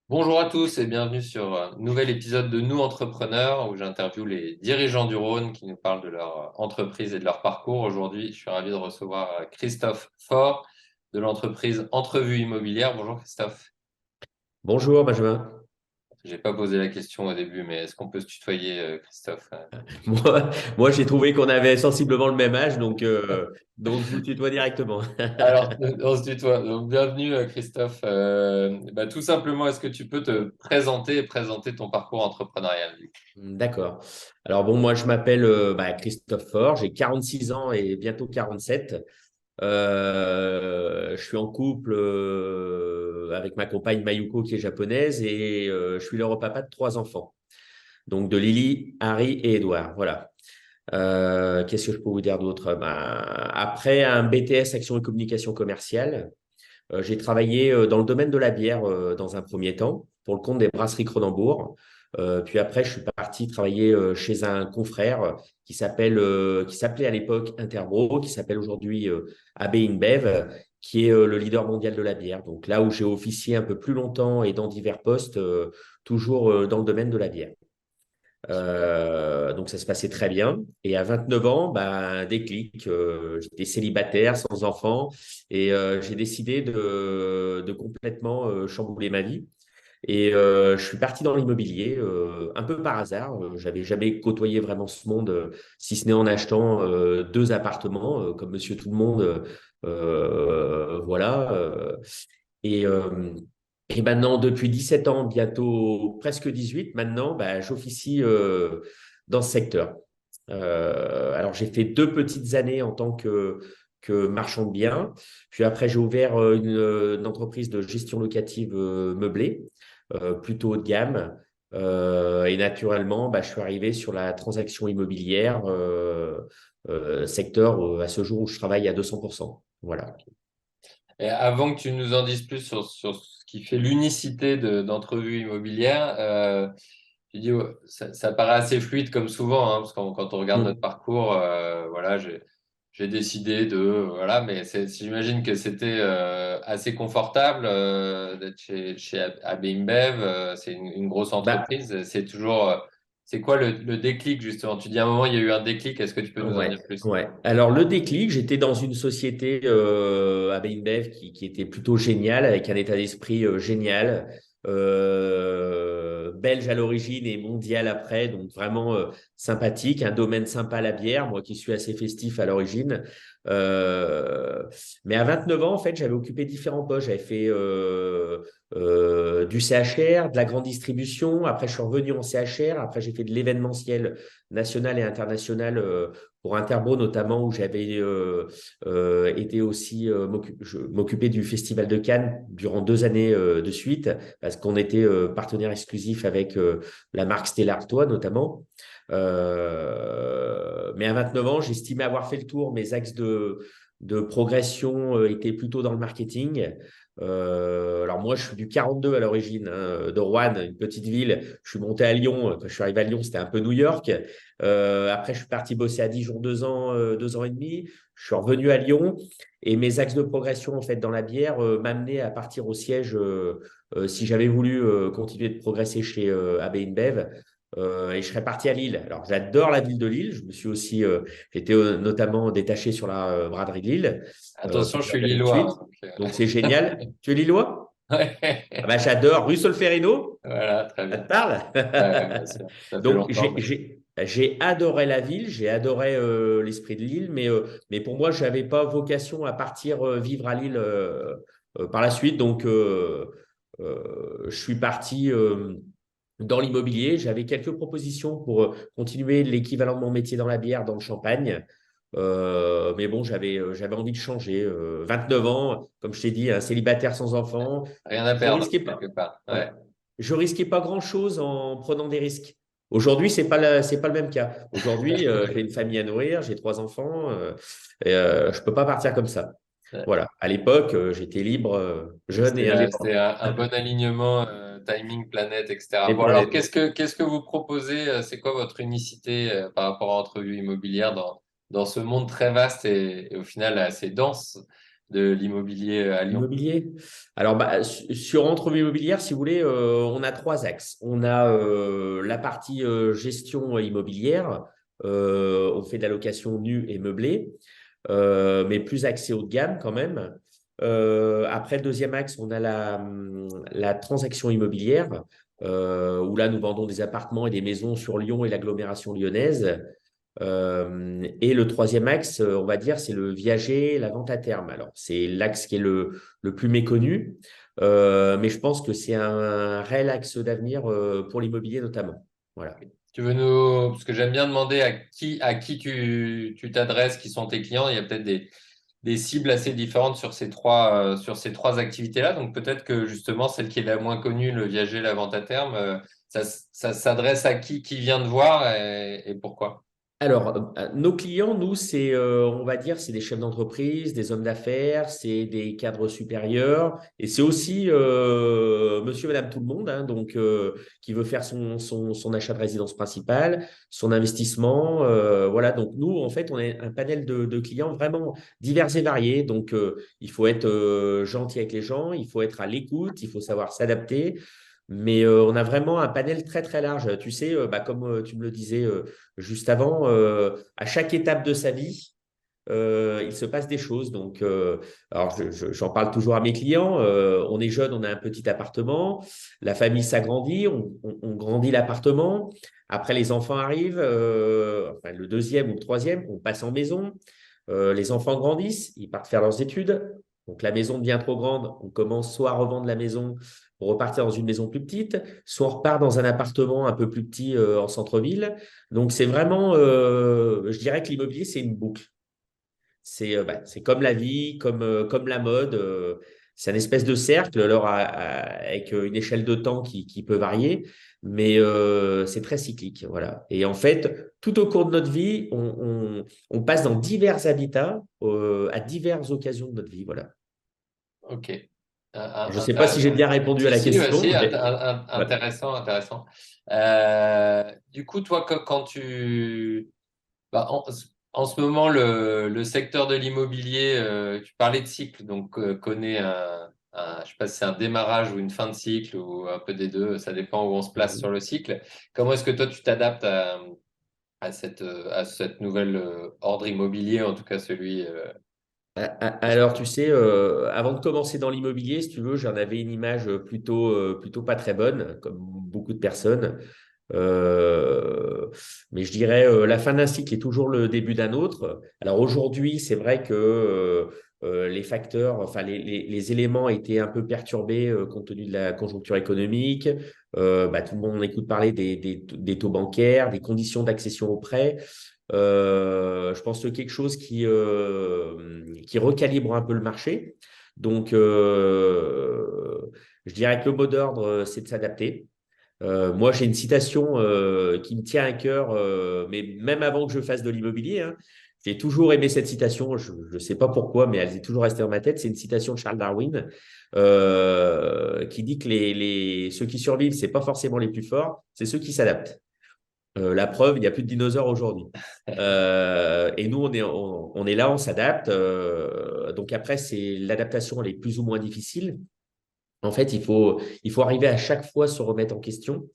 Bonjour à tous et bienvenue sur un nouvel épisode de Nous Entrepreneurs où j'interviewe les dirigeants du Rhône qui nous parlent de leur entreprise et de leur parcours. Aujourd'hui, je suis ravi de recevoir Christophe Faure de l'entreprise Entrevue Immobilière. Bonjour Christophe. Bonjour Benjamin. J'ai pas posé la question au début, mais est-ce qu'on peut se tutoyer, Christophe? Moi, j'ai trouvé qu'on avait sensiblement le même âge, donc je vous tutoie directement. Alors, on se tutoie. Donc, bienvenue Christophe. Tout simplement, est-ce que tu peux te présenter et présenter ton parcours entrepreneurial? D'accord. Alors bon, moi, je m'appelle Christophe Faure, j'ai 46 ans et bientôt 47. Je suis en couple avec ma compagne Mayuko qui est japonaise et je suis le papa de trois enfants. Donc de Lily, Harry et Edouard. Voilà. Qu'est-ce que je peux vous dire d'autre? Après un BTS Action et Communication Commerciale, j'ai travaillé dans le domaine de la bière dans un premier temps pour le compte des brasseries Cronenbourg. Puis après, je suis parti travailler chez un confrère qui s'appelait à l'époque Interbro, qui s'appelle aujourd'hui AB InBev, qui est le leader mondial de la bière. Donc là où j'ai officié un peu plus longtemps et dans divers postes, toujours dans le domaine de la bière. Donc ça se passait très bien. Et à 29 ans, un déclic. J'étais célibataire, sans enfant, et j'ai décidé de complètement chambouler ma vie. Et je suis parti dans l'immobilier un peu par hasard. J'avais jamais côtoyé vraiment ce monde, si ce n'est en achetant deux appartements, comme Monsieur Tout le Monde. Voilà. Et, euh, et maintenant, depuis 17 ans, bientôt presque 18, maintenant, j'officie dans ce secteur. Alors, j'ai fait deux petites années en tant que marchand de biens. Puis après, j'ai ouvert une entreprise de gestion locative meublée, plutôt haut de gamme. Et naturellement, je suis arrivé sur la transaction immobilière, secteur à ce jour où je travaille à 200%. Voilà. Et avant que tu nous en dises plus sur ce qui fait l'unicité d'entrevue immobilière, tu dis, ouais, ça paraît assez fluide comme souvent, hein, parce que quand on regarde notre Mm. parcours, voilà, j'ai décidé de, voilà, mais j'imagine que c'était assez confortable d'être chez AB InBev, c'est une grosse Bah, entreprise, c'est quoi le déclic justement? Tu dis à un moment, il y a eu un déclic, est-ce que tu peux nous en Ouais, dire plus? ouais. Alors, le déclic, j'étais dans une société à InBev qui était plutôt géniale, avec un état d'esprit génial, belge à l'origine et mondial après, donc vraiment sympathique, un domaine sympa la bière, moi qui suis assez festif à l'origine. Euh, mais à 29 ans, en fait, j'avais occupé différents postes. J'avais fait du CHR, de la grande distribution. Après, je suis revenu en CHR. Après, j'ai fait de l'événementiel national et international pour Interbro notamment, où j'avais été aussi m'occuper du Festival de Cannes durant 2 années de suite, parce qu'on était partenaire exclusif avec la marque Stella Artois notamment. Mais à 29 ans, j'estimais avoir fait le tour. Mes axes de progression étaient plutôt dans le marketing. Alors moi, je suis du 42 à l'origine, hein, de Roanne, une petite ville. Je suis monté à Lyon. Quand je suis arrivé à Lyon, c'était un peu New York. Après, je suis parti bosser à Dijon 2 ans, 2 ans et demi. Je suis revenu à Lyon et mes axes de progression en fait dans la bière m'amenaient à partir au siège si j'avais voulu continuer de progresser chez AB InBev. Et je serais parti à Lille. Alors, j'adore la ville de Lille. Je me suis aussi, j'étais notamment détaché sur la braderie de Lille, Attention, je suis plusieurs années de lillois, suite. hein, Donc, c'est génial. Tu es Lillois? Ah ouais. j'adore. Rue Solferino. Voilà, très Ça bien. te parle? Ouais, bien sûr. Ça fait Donc, longtemps, mais j'ai adoré la ville, j'ai adoré l'esprit de Lille, mais pour moi, je n'avais pas vocation à partir vivre à Lille par la suite. Donc, je suis parti dans l'immobilier. J'avais quelques propositions pour continuer l'équivalent de mon métier dans la bière, dans le champagne. Mais bon, j'avais envie de changer. 29 ans, comme je t'ai dit, un célibataire sans enfant. rien à Je perdre, risquais quelque pas. part. Ouais. Ouais. Je risquais pas grand-chose en prenant des risques. Aujourd'hui, c'est pas le même cas. Aujourd'hui, j'ai une famille à nourrir, j'ai trois enfants, et je peux pas partir comme ça. Voilà. À l'époque, j'étais libre, jeune et C'était indépendant. un bon alignement, timing, planète, etc. Et Bon, alors, planète. qu'est-ce que vous proposez? C'est quoi votre unicité par rapport à Entrevue Immobilière dans ce monde très vaste et au final assez dense? de l'immobilier à Lyon? Immobilier. Alors, sur entrevue immobilière, si vous voulez, on a trois axes. On a la partie gestion immobilière. On fait de la location nue et meublée, mais plus axé haut de gamme quand même. Après, le deuxième axe, on a la transaction immobilière, où là, nous vendons des appartements et des maisons sur Lyon et l'agglomération lyonnaise. Et le troisième axe, on va dire, c'est le viager, la vente à terme. Alors, c'est l'axe qui est le plus méconnu, mais je pense que c'est un réel axe d'avenir pour l'immobilier notamment. Voilà. Tu veux nous, parce que j'aime bien demander à qui tu t'adresses, qui sont tes clients. Il y a peut-être des cibles assez différentes sur ces trois activités-là. Donc peut-être que justement, celle qui est la moins connue, le viager, la vente à terme, ça s'adresse à qui vient de voir et pourquoi? Alors, nos clients, nous, on va dire, c'est des chefs d'entreprise, des hommes d'affaires, c'est des cadres supérieurs, et c'est aussi monsieur, madame, tout le monde, hein, donc qui veut faire son achat de résidence principale, son investissement. Voilà, donc nous, en fait, on a un panel de clients vraiment divers et variés. Donc, il faut être gentil avec les gens, il faut être à l'écoute, il faut savoir s'adapter. Mais on a vraiment un panel très, très large. Tu sais, comme tu me le disais juste avant, à chaque étape de sa vie, il se passe des choses. Donc, alors j'en parle toujours à mes clients. On est jeune, on a un petit appartement. La famille s'agrandit, on grandit l'appartement. Après, les enfants arrivent, enfin, le deuxième ou le troisième, on passe en maison. Les enfants grandissent, ils partent faire leurs études. Donc, la maison devient trop grande. On commence soit à revendre la maison pour repartir dans une maison plus petite, soit on repart dans un appartement un peu plus petit en centre-ville. Donc, c'est vraiment, je dirais que l'immobilier, c'est une boucle. C'est comme la vie, comme la mode. C'est un espèce de cercle, alors avec une échelle de temps qui peut varier, mais c'est très cyclique. Voilà. Et en fait, tout au cours de notre vie, on passe dans divers habitats à diverses occasions de notre vie. Voilà. Ok. Je ne sais pas si j'ai bien répondu à Si, la si, question, mais voilà. intéressant, intéressant. Du coup, toi, quand tu... Bah, en ce moment, le secteur de l'immobilier, tu parlais de cycle, donc connaît je ne sais pas si c'est un démarrage ou une fin de cycle ou un peu des deux, ça dépend où on se place sur Mhm. le cycle. Comment est-ce que toi, tu t'adaptes à cette nouvelle ordre immobilier, en tout cas celui... Alors, tu sais, avant de commencer dans l'immobilier, si tu veux, j'en avais une image plutôt pas très bonne, comme beaucoup de personnes. Euh, mais je dirais, la fin d'un cycle est toujours le début d'un autre. Alors aujourd'hui, c'est vrai que les facteurs, enfin les éléments étaient un peu perturbés compte tenu de la conjoncture économique. Tout le monde écoute parler des taux bancaires, des conditions d'accession aux prêts. Je pense que quelque chose qui recalibre un peu le marché. Donc, je dirais que le mot d'ordre, c'est de s'adapter. Moi, j'ai une citation qui me tient à cœur, mais même avant que je fasse de l'immobilier, hein, j'ai toujours aimé cette citation. Je ne sais pas pourquoi, mais elle est toujours restée dans ma tête. C'est une citation de Charles Darwin qui dit que ceux qui survivent, c'est pas forcément les plus forts, c'est ceux qui s'adaptent. La preuve, il n'y a plus de dinosaures aujourd'hui. Et nous, on est là, on s'adapte. Donc après, c'est l'adaptation, elle est plus ou moins difficile. En fait, il faut arriver à chaque fois se remettre en question.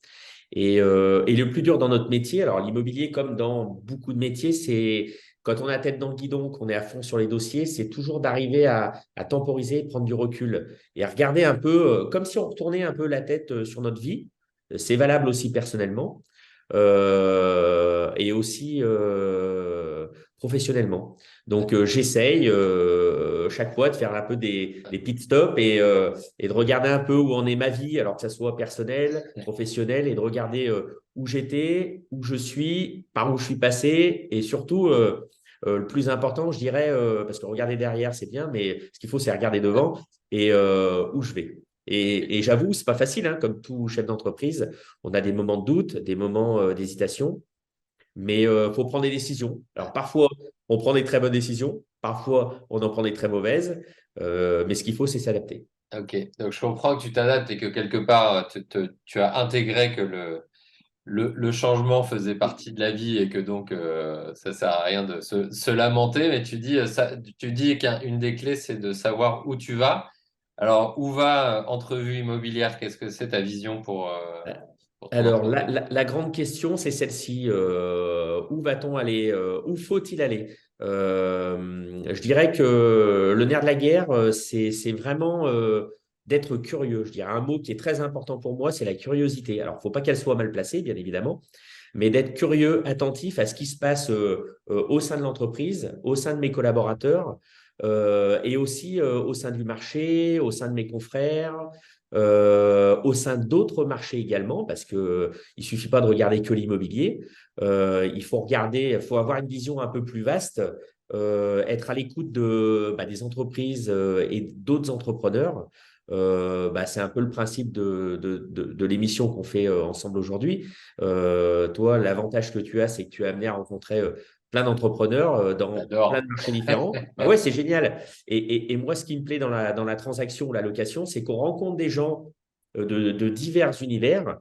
Et le plus dur dans notre métier, alors l'immobilier, comme dans beaucoup de métiers, c'est quand on a la tête dans le guidon, qu'on est à fond sur les dossiers, c'est toujours d'arriver à temporiser, prendre du recul et à regarder un peu, comme si on retournait un peu la tête sur notre vie. C'est valable aussi personnellement et aussi professionnellement. Donc, j'essaye chaque fois de faire un peu des pit stops et de regarder un peu où en est ma vie, alors que ça soit personnel, professionnel, et de regarder où j'étais, où je suis, par où je suis passé, et surtout, le plus important, je dirais, parce que regarder derrière, c'est bien, mais ce qu'il faut, c'est regarder devant et où je vais. Et j'avoue, c'est pas facile, hein, comme tout chef d'entreprise. On a des moments de doute, des moments d'hésitation, mais il faut prendre des décisions. Alors parfois, on prend des très bonnes décisions, parfois, on en prend des très mauvaises, mais ce qu'il faut, c'est s'adapter. Ok, donc je comprends que tu t'adaptes et que quelque part, tu as intégré que le changement faisait partie de la vie et que donc ça sert à rien de se lamenter. Mais tu dis qu'une des clés, c'est de savoir où tu vas. Alors, où va Entrevue Immobilière? Qu'est-ce que c'est ta vision pour ton Alors, entreprise? la grande question, c'est celle-ci. Où va-t-on aller? Où faut-il aller? Je dirais que le nerf de la guerre, c'est vraiment d'être curieux. Je dirais un mot qui est très important pour moi, c'est la curiosité. Alors, il ne faut pas qu'elle soit mal placée, bien évidemment, mais d'être curieux, attentif à ce qui se passe au sein de l'entreprise, au sein de mes collaborateurs et aussi au sein du marché, au sein de mes confrères, au sein d'autres marchés également, parce qu'il ne suffit pas de regarder que l'immobilier. Il faut regarder, il faut avoir une vision un peu plus vaste, être à l'écoute des entreprises et d'autres entrepreneurs. C'est un peu le principe de l'émission qu'on fait ensemble aujourd'hui. Toi, l'avantage que tu as, c'est que tu as amené à rencontrer plein d'entrepreneurs dans plein de J'adore. marchés différents. Ah ouais, c'est génial. Et moi, ce qui me plaît dans la transaction ou la location, c'est qu'on rencontre des gens de divers univers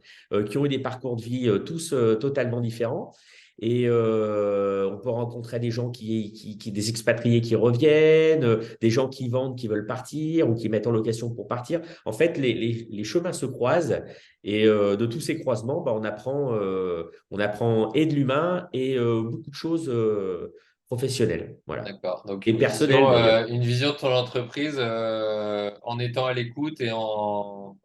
qui ont eu des parcours de vie tous totalement différents. Et on peut rencontrer des gens des expatriés qui reviennent, des gens qui vendent, qui veulent partir ou qui mettent en location pour partir. En fait, les chemins se croisent et de tous ces croisements, on apprend et de l'humain et beaucoup de choses professionnelles, voilà, D'accord. Donc et personnelles d'ailleurs. une vision de ton entreprise en étant à l'écoute et un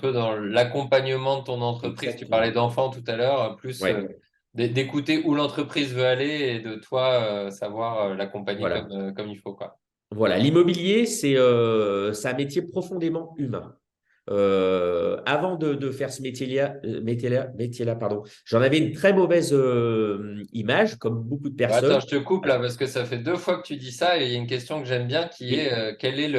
peu dans l'accompagnement de ton entreprise. Tu parlais Exactement. d'enfants tout à l'heure, plus Ouais, d'écouter où l'entreprise veut aller et de toi savoir l'accompagner voilà. comme il faut, quoi. Voilà, l'immobilier, c'est un métier profondément humain. Avant de faire ce métier-là, pardon, j'en avais une très mauvaise image, comme beaucoup de Bon, attends, personnes. je te coupe là parce que ça fait 2 fois que tu dis ça et il y a une question que j'aime bien qui est Oui, quelle est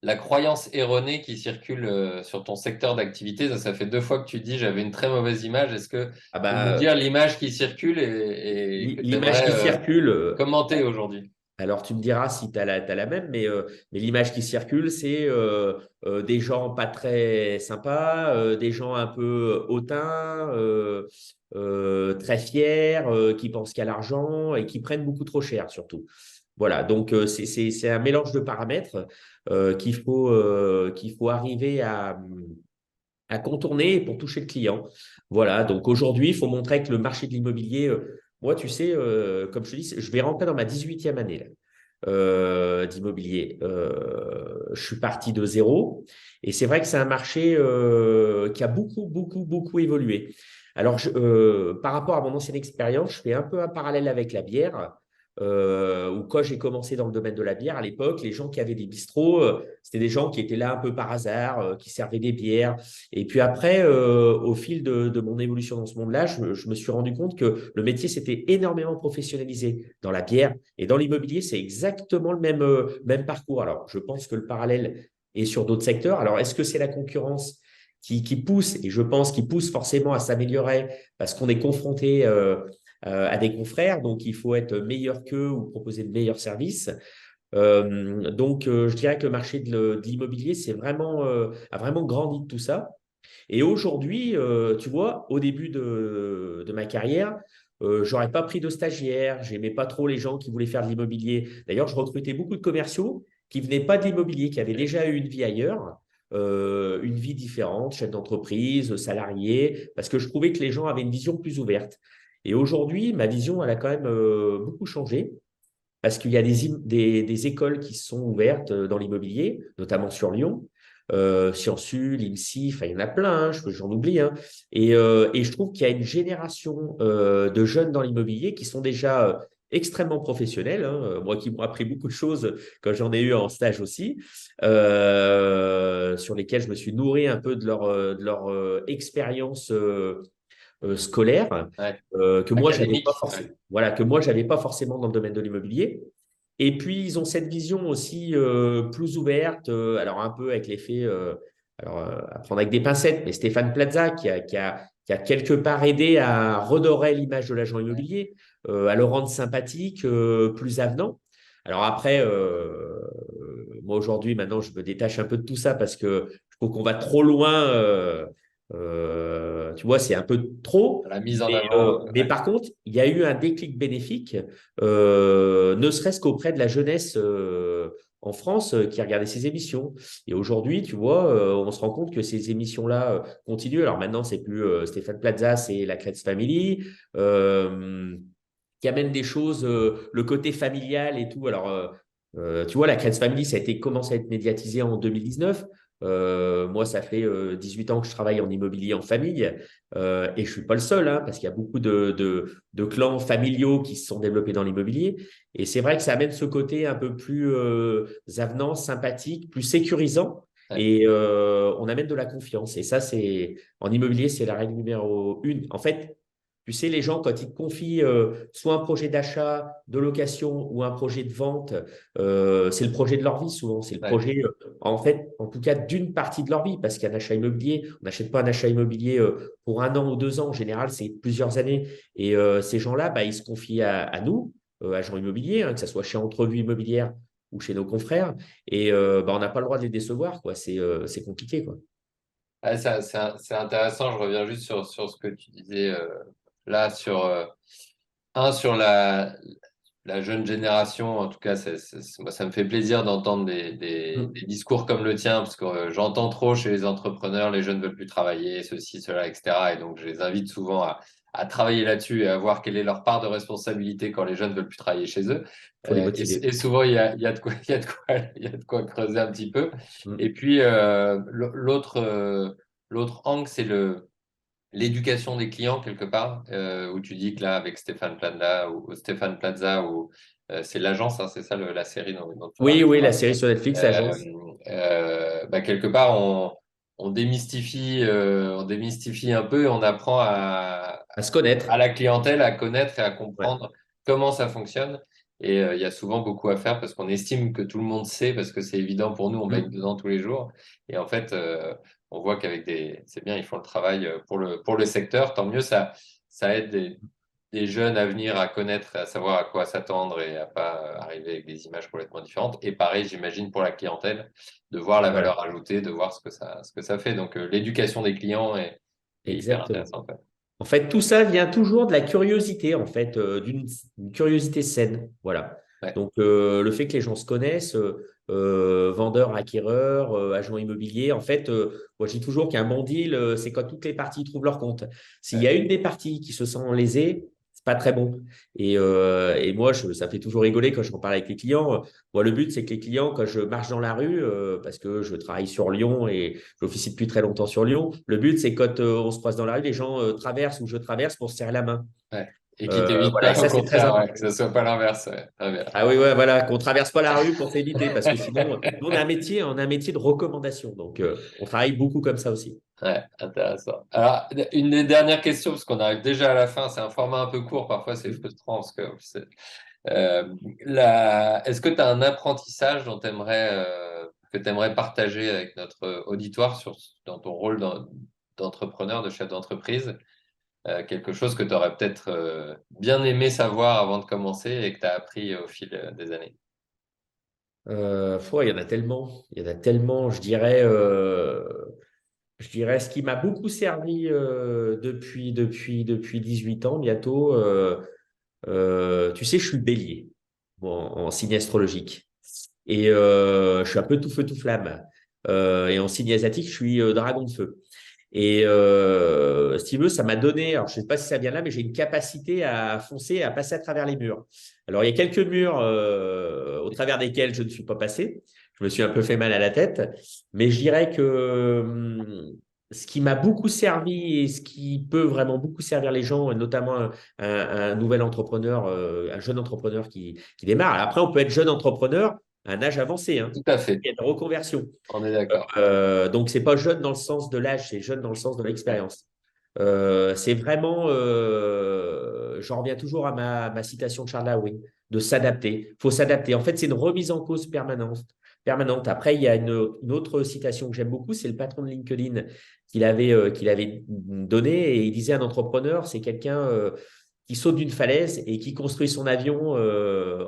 la croyance erronée qui circule sur ton secteur d'activité? Ça fait 2 fois que tu dis j'avais une très mauvaise image. Est-ce que ah tu peux nous bah, dire l'image qui circule et que tu l'image qui aimerais circule, commenter aujourd'hui? alors tu me diras si tu as t'as la même, mais l'image qui circule, c'est des gens pas très sympas, des gens un peu hautains, très fiers, qui pensent qu'à l'argent et qui prennent beaucoup trop cher surtout. Voilà, donc c'est un mélange de paramètres qu'il faut arriver à contourner pour toucher le client. Voilà, donc aujourd'hui, il faut montrer que le marché de l'immobilier, moi, tu sais, comme je te dis, je vais rentrer dans ma 18e année là, d'immobilier. Je suis parti de zéro et c'est vrai que c'est un marché qui a beaucoup, beaucoup, beaucoup évolué. Alors, par rapport à mon ancienne expérience, je fais un peu un parallèle avec la bière. Où quand j'ai commencé dans le domaine de la bière, à l'époque, les gens qui avaient des bistrots, c'était des gens qui étaient là un peu par hasard, qui servaient des bières. Et puis après, au fil de mon évolution dans ce monde-là, je me suis rendu compte que le métier s'était énormément professionnalisé dans la bière et dans l'immobilier, c'est exactement le même parcours. Alors, je pense que le parallèle est sur d'autres secteurs. Alors, est-ce que c'est la concurrence qui pousse, et je pense qu'il pousse forcément à s'améliorer parce qu'on est confronté à des confrères, donc il faut être meilleur qu'eux ou proposer de meilleurs services. Donc, je dirais que le marché de l'immobilier a vraiment grandi de tout ça. Et aujourd'hui, tu vois, au début de ma carrière, j'aurais pas pris de stagiaire, j'aimais pas trop les gens qui voulaient faire de l'immobilier. D'ailleurs, je recrutais beaucoup de commerciaux qui venaient pas de l'immobilier, qui avaient déjà eu une vie ailleurs, une vie différente, chef d'entreprise, salarié, parce que je trouvais que les gens avaient une vision plus ouverte. Et aujourd'hui, ma vision, elle a quand même beaucoup changé. Parce qu'il y a des écoles qui sont ouvertes dans l'immobilier, notamment sur Lyon, Sciences U, l'IMSI, enfin, il y en a plein, j'en oublie, hein. Et je trouve qu'il y a une génération de jeunes dans l'immobilier qui sont déjà extrêmement professionnels, hein, moi qui m'ont appris beaucoup de choses quand j'en ai eu en stage aussi, sur lesquels je me suis nourri un peu de leur expérience scolaire Ouais. que moi j'avais pas Académique. forcément Ouais. voilà que moi j'avais pas forcément dans le domaine de l'immobilier. Et puis ils ont cette vision aussi plus ouverte, alors un peu avec l'effet alors à prendre avec des pincettes, mais Stéphane Plaza qui a quelque part aidé à redorer l'image de l'agent immobilier, à le rendre sympathique, plus avenant. Alors après, moi aujourd'hui, maintenant, je me détache un peu de tout ça parce que je trouve qu'on va trop loin Tu vois, c'est un peu trop. La mise en avant. Mais par contre, il y a eu un déclic bénéfique, ne serait-ce qu'auprès de la jeunesse en France qui regardait ces émissions. Et aujourd'hui, tu vois, on se rend compte que ces émissions-là continuent. Alors maintenant, c'est plus Stéphane Plaza, c'est la Kretz Family. Qui amène des choses, le côté familial et tout. Alors, tu vois, la Kretz Family, ça a été commencé à être médiatisé en 2019. Moi, ça fait 18 ans que je travaille en immobilier en famille et je ne suis pas le seul hein, parce qu'il y a beaucoup de clans familiaux qui se sont développés dans l'immobilier. Et c'est vrai que ça amène ce côté un peu plus avenant, sympathique, plus sécurisant Ouais. et on amène de la confiance. Et ça, c'est en immobilier, c'est la règle numéro une. En fait, tu sais, les gens, quand ils te confient soit un projet d'achat, de location ou un projet de vente, c'est le projet de leur vie souvent. C'est le Ouais. projet, en fait, en tout cas, d'une partie de leur vie. Parce qu'un achat immobilier, on n'achète pas un achat immobilier pour 1 an ou 2 ans. En général, c'est plusieurs années. Et ces gens-là, bah, ils se confient à nous, agents immobiliers, hein, que ce soit chez Entrevue Immobilière ou chez nos confrères. Et bah, on n'a pas le droit de les décevoir, quoi. C'est compliqué, quoi. Ouais, c'est intéressant. Je reviens juste sur ce que tu disais là, sur la jeune génération. En tout cas, moi, ça me fait plaisir d'entendre des Mm. discours comme le tien, parce que j'entends trop chez les entrepreneurs, les jeunes ne veulent plus travailler, ceci, cela, etc. Et donc, je les invite souvent à travailler là-dessus et à voir quelle est leur part de responsabilité quand les jeunes ne veulent plus travailler chez eux. Il faut les Et motiver. souvent, il y a de quoi, il y a de quoi creuser un petit peu. Et Mm. puis, l'autre angle, c'est l'éducation des clients quelque part, où tu dis que là, avec Stéphane Plaza, c'est l'agence, hein, c'est ça la série dont tu Oui, racontes. oui, la série sur Netflix, Euh, l'agence. Bah, quelque part, on démystifie un peu et on apprend À se connaître. à la clientèle à connaître et à Ouais. comprendre comment ça fonctionne. Et il y a souvent beaucoup à faire parce qu'on estime que tout le monde sait, parce que c'est évident pour nous, on baigne Mm. dedans tous les jours. Et en fait, on voit c'est bien, ils font le travail pour le secteur. Tant mieux, ça aide des jeunes à venir à connaître, à savoir à quoi s'attendre et à pas arriver avec des images complètement différentes. Et pareil, j'imagine pour la clientèle, de voir la Voilà, valeur ajoutée, de voir ce que ça fait. Donc, l'éducation des clients est hyper exactement. intéressante. Ouais. En fait, tout ça vient toujours de la curiosité, en fait, d'une curiosité saine. Voilà. Ouais. Donc, le fait que les gens se connaissent, vendeurs, acquéreurs, agents immobiliers, en fait, moi, je dis toujours qu'un bon deal, c'est quand toutes les parties trouvent leur compte. S'il y Ouais. a une des parties qui se sent lésée, c'est pas très bon. Et moi, ça fait toujours rigoler quand je en parle avec les clients. Moi, le but, c'est que les clients, quand je marche dans la rue, parce que je travaille sur Lyon et j'officie depuis très longtemps sur Lyon, le but, c'est quand on se croise dans la rue, les gens traversent ou je traverse pour se serrer la main. Ouais. Et qui t'évite Voilà, pas, et au ça, c'est très contraire, ouais, que important. ce soit pas l'inverse. Ouais. Très bien. Ah oui, ouais, voilà, qu'on traverse pas la rue pour s'éviter, parce que sinon, nous, on a un métier de recommandation. Donc, on travaille beaucoup comme ça aussi. Ouais, intéressant. Alors, une des dernières questions, parce qu'on arrive déjà à la fin, c'est un format un peu court, parfois c'est frustrant, parce que est-ce que tu as un apprentissage que tu aimerais partager avec notre auditoire dans ton rôle d'entrepreneur, de chef d'entreprise? Quelque chose que tu aurais peut-être bien aimé savoir avant de commencer et que tu as appris au fil des années. Il y en a tellement. Il y en a tellement, je dirais ce qui m'a beaucoup servi depuis 18 ans bientôt. Tu sais, je suis bélier en signe astrologique. Et je suis un peu tout feu, tout flamme. Et en signe asiatique, je suis dragon de feu. Et si tu veux, ça m'a donné, alors je ne sais pas si ça vient là, mais j'ai une capacité à foncer, à passer à travers les murs. Alors, il y a quelques murs au travers desquels je ne suis pas passé. Je me suis un peu fait mal à la tête. Mais je dirais que ce qui m'a beaucoup servi et ce qui peut vraiment beaucoup servir les gens, notamment un nouvel entrepreneur, un jeune entrepreneur qui démarre. Après, on peut être jeune entrepreneur à un âge avancé, hein. Tout à fait, Il y a une reconversion. on est d'accord. Donc, c'est pas jeune dans le sens de l'âge, c'est jeune dans le sens de Ouais. l'expérience. C'est vraiment, j'en reviens toujours à ma citation de Charles Darwin, de s'adapter. Il faut s'adapter. En fait, c'est une remise en cause permanente. Permanente. Après, il y a une autre citation que j'aime beaucoup, c'est le patron de LinkedIn qu'il avait donnée et il disait un entrepreneur, c'est quelqu'un qui qui saute d'une falaise et qui construit son avion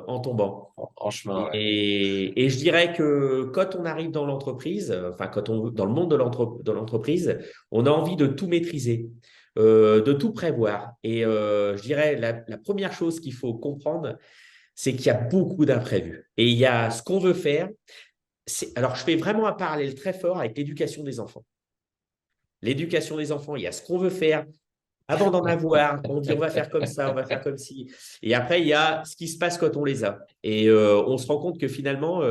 en tombant. En chemin, ouais. Et je dirais que quand on arrive dans l'entreprise, enfin quand on dans le monde de l'entreprise, on a envie de tout maîtriser, de tout prévoir. Et je dirais la première chose qu'il faut comprendre, c'est qu'il y a beaucoup d'imprévus. Et il y a ce qu'on veut faire. Alors, je fais vraiment un parallèle très fort avec l'éducation des enfants. L'éducation des enfants, il y a ce qu'on veut faire. Avant d'en avoir, on dit on va faire comme ça, on va faire comme ci. Et après, il y a ce qui se passe quand on les a. Et on se rend compte que finalement,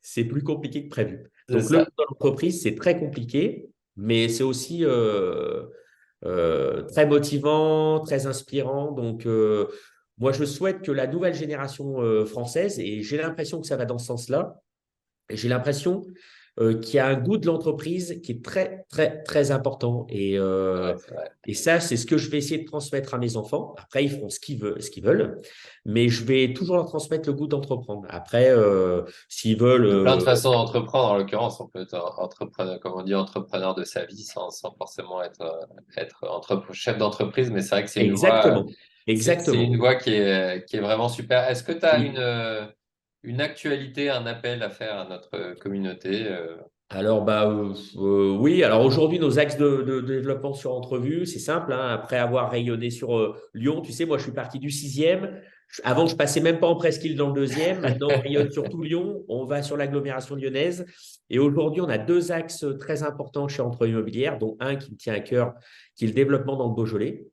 c'est plus compliqué que prévu. C'est Donc, le ça. monde de l'entreprise, c'est très compliqué, mais c'est aussi très motivant, très inspirant. Donc, moi, je souhaite que la nouvelle génération française, et j'ai l'impression que ça va dans ce sens-là, et j'ai l'impression qu'il y a un goût de l'entreprise qui est très, très, très important. Ouais, c'est vrai. Et ça, c'est ce que je vais essayer de transmettre à mes enfants. Après, ils feront ce qu'ils veulent, mais je vais toujours leur transmettre le goût d'entreprendre. Après, s'ils veulent… Il y a plein de façons d'entreprendre. En l'occurrence, on peut être entrepreneur, comme on dit, entrepreneur de sa vie sans forcément être chef d'entreprise. Mais c'est vrai que exactement, c'est une exactement. voie qui est vraiment super. Est-ce que tu as Oui. une actualité, un appel à faire à notre communauté? Alors, oui. Alors, aujourd'hui, nos axes de développement sur Entrevue, c'est simple, hein. Après avoir rayonné sur Lyon, tu sais, moi, je suis parti du sixième. Avant, je passais même pas en presqu'île dans le deuxième. Maintenant, on rayonne sur tout Lyon. On va sur l'agglomération lyonnaise. Et aujourd'hui, on a deux axes très importants chez Entrevue Immobilière, dont un qui me tient à cœur, qui est le développement dans le Beaujolais.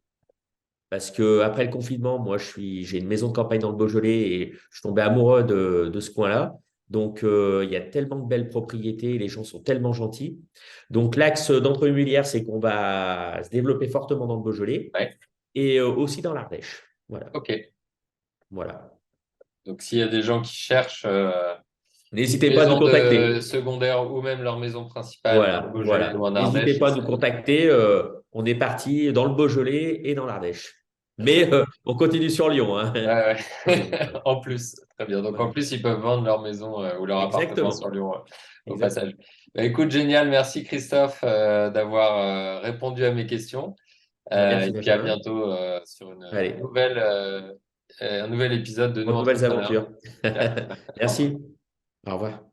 Parce que après le confinement, moi, j'ai une maison de campagne dans le Beaujolais et je suis tombé amoureux de ce coin-là. Donc, il y a tellement de belles propriétés, les gens sont tellement gentils. Donc, l'axe d'entrée immobilière, c'est qu'on va se développer fortement dans le Beaujolais Ouais, et aussi dans l'Ardèche. Voilà, ok. voilà. Donc, s'il y a des gens qui cherchent une N'hésitez pas à nous maison de contacter. secondaire ou même leur maison principale dans le Voilà, Beaujolais ou voilà. en N'hésitez Ardèche, pas à nous contacter. On est parti dans le Beaujolais et dans l'Ardèche. Mais on continue sur Lyon, hein. ouais, ouais. Voilà. En plus, très bien. Donc, en Voilà. plus, ils peuvent vendre leur maison ou leur appartement sur Exactement. Lyon au Exactement. passage. Bah, écoute, génial. Merci Christophe d'avoir répondu à mes questions. Merci, Et puis à Benjamin. bientôt sur Allez, un nouvel épisode de Nous bonnes nouvelles Entrepreneurs. aventures. Merci. Au revoir.